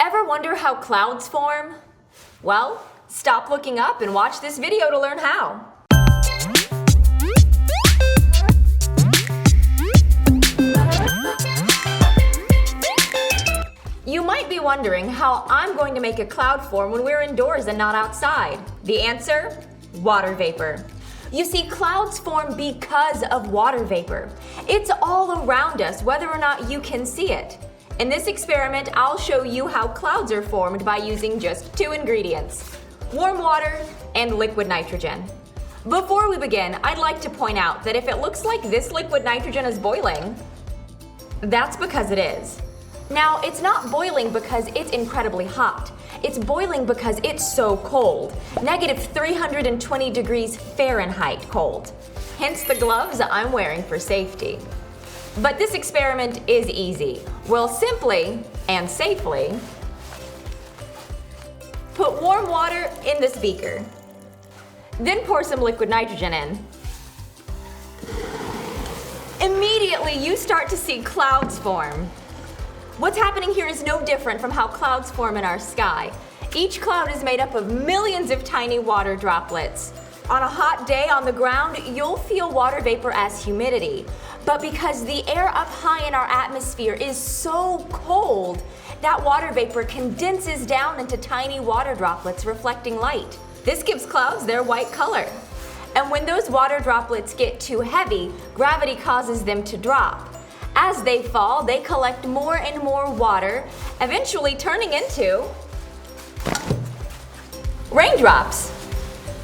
Ever wonder how clouds form? Well, stop looking up and watch this video to learn how. You might be wondering how I'm going to make a cloud form when we're indoors and not outside. The answer? Water vapor. You see, clouds form because of water vapor. It's all around us, whether or not you can see it. In this experiment, I'll show you how clouds are formed by using just two ingredients: warm water and liquid nitrogen. Before we begin, I'd like to point out that if it looks like this liquid nitrogen is boiling, that's because it is. Now, it's not boiling because it's incredibly hot. It's boiling because it's so cold, -320 degrees Fahrenheit cold. Hence the gloves I'm wearing for safety. But this experiment is easy. We'll simply and safely put warm water in this beaker. Then pour some liquid nitrogen in. Immediately, you start to see clouds form. What's happening here is no different from how clouds form in our sky. Each cloud is made up of millions of tiny water droplets. On a hot day on the ground, you'll feel water vapor as humidity. But because the air up high in our atmosphere is so cold, that water vapor condenses down into tiny water droplets reflecting light. This gives clouds their white color. And when those water droplets get too heavy, gravity causes them to drop. As they fall, they collect more and more water, eventually turning into raindrops.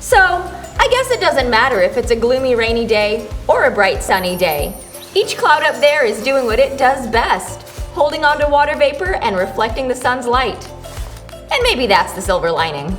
So, I guess it doesn't matter if it's a gloomy rainy day or a bright sunny day. Each cloud up there is doing what it does best, holding onto water vapor and reflecting the sun's light. And maybe that's the silver lining.